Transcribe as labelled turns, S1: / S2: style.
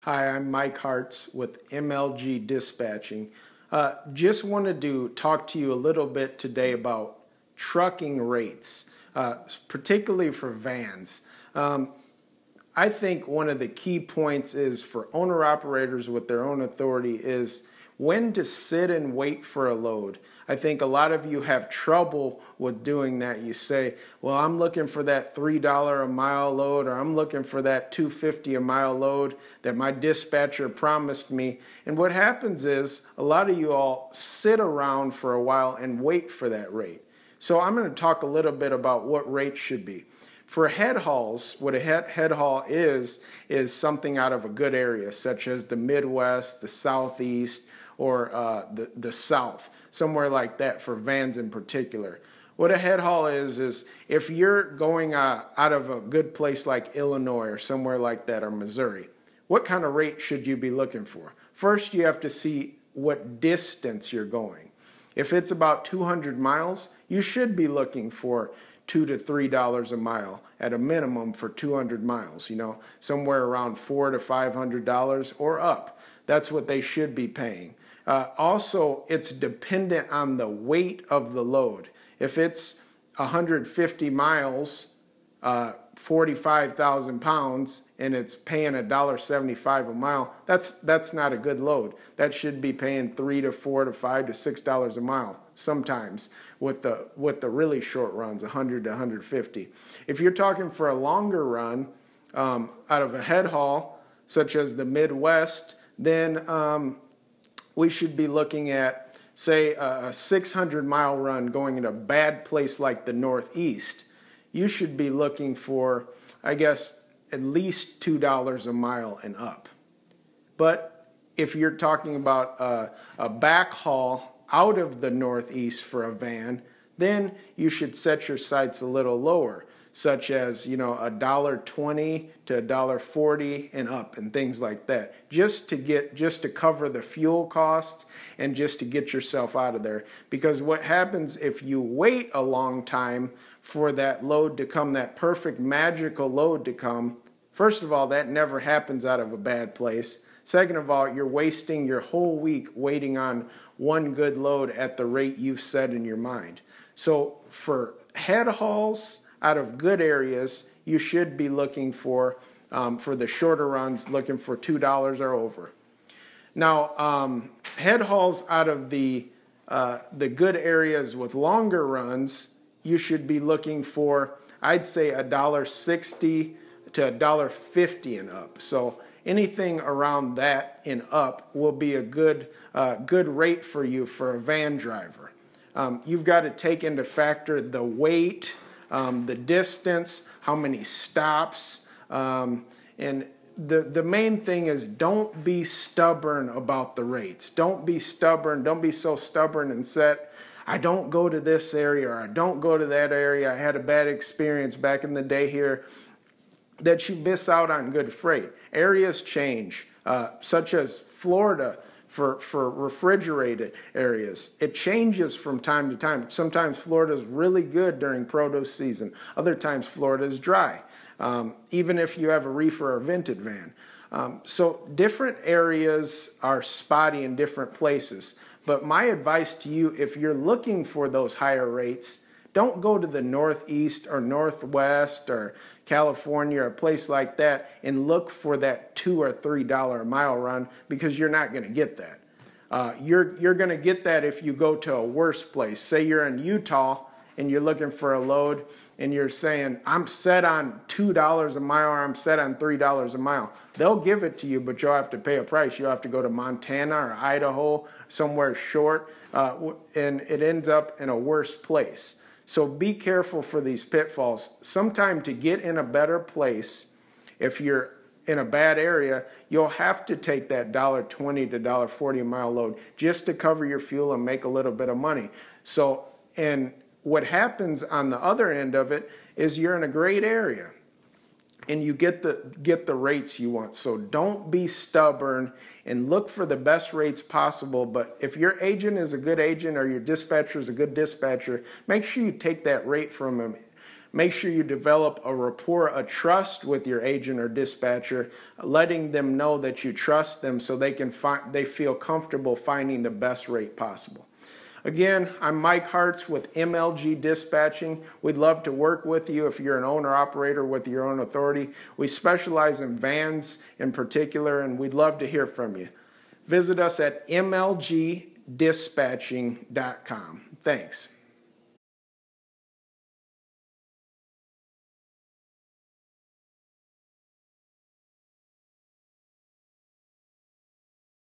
S1: Hi, I'm Mike Harts with MLG Dispatching. Just wanted to talk to you a little bit today about trucking rates, particularly for vans. I think one of the key points is for owner-operators with their own authority is when to sit and wait for a load. I think a lot of you have trouble with doing that. You say, well, I'm looking for that $3 a mile load, or I'm looking for that $2.50 a mile load that my dispatcher promised me. And what happens is a lot of you all sit around for a while and wait for that rate. So I'm going to talk a little bit about what rates should be. For head hauls, what a head haul is something out of a good area, such as the Midwest, the Southeast, or the South, somewhere like that for vans in particular. What a head haul is if you're going out of a good place like Illinois or somewhere like that, or Missouri, what kind of rate should you be looking for? First, you have to see what distance you're going. If it's about 200 miles, you should be looking for $2 to $3 a mile at a minimum for 200 miles, somewhere around $400 to $500 or up. That's what they should be paying. Also, it's dependent on the weight of the load. If it's 150 miles, 45,000 pounds, and it's paying $1.75 a mile, that's not a good load. That should be paying $3 to $4 to $5 to $6 a mile sometimes with the really short runs, 100 to 150. If you're talking for a longer run out of a head haul, such as the Midwest, then we should be looking at, say, a 600-mile run going in a bad place like the Northeast. You should be looking for, I guess, at least $2 a mile and up. But if you're talking about a back haul out of the Northeast for a van, then you should set your sights a little lower, such as, $1.20 to $1.40 and up and things like that, just to cover the fuel cost and just to get yourself out of there. Because what happens if you wait a long time for that load to come, that perfect magical load to come, first of all, that never happens out of a bad place. Second of all, you're wasting your whole week waiting on one good load at the rate you've set in your mind. So for head hauls out of good areas, you should be looking for the shorter runs, looking for $2 or over. Now, head hauls out of the good areas with longer runs, you should be looking for, I'd say, $1.60 to $1.50 and up. So anything around that and up will be a good rate for you for a van driver. You've got to take into factor the weight, the distance, how many stops, and the main thing is don't be stubborn about the rates. Don't be stubborn. Don't be so stubborn and set, I don't go to this area or I don't go to that area. I had a bad experience back in the day here, that you miss out on good freight. Areas change, such as Florida for refrigerated areas. It changes from time to time. Sometimes Florida is really good during produce season. Other times Florida is dry, even if you have a reefer or vented van. So different areas are spotty in different places. But my advice to you, if you're looking for those higher rates, don't go to the Northeast or Northwest or California or a place like that and look for that $2 or $3 a mile run, because you're not going to get that. You're going to get that if you go to a worse place. Say you're in Utah and you're looking for a load and you're saying, I'm set on $2 a mile or I'm set on $3 a mile. They'll give it to you, but you'll have to pay a price. You'll have to go to Montana or Idaho, somewhere short, and it ends up in a worse place. So be careful for these pitfalls. Sometime to get in a better place, if you're in a bad area, you'll have to take that $1.20 to $1.40 a mile load just to cover your fuel and make a little bit of money. So, and what happens on the other end of it is you're in a great area and you get the rates you want. So don't be stubborn and look for the best rates possible. But if your agent is a good agent or your dispatcher is a good dispatcher, make sure you take that rate from him Make sure you develop a rapport, a trust with your agent or dispatcher, letting them know that you trust them so they feel comfortable finding the best rate possible. Again, I'm Mike Harts with MLG Dispatching. We'd love to work with you if you're an owner-operator with your own authority. We specialize in vans in particular, and we'd love to hear from you. Visit us at mlgdispatching.com. Thanks.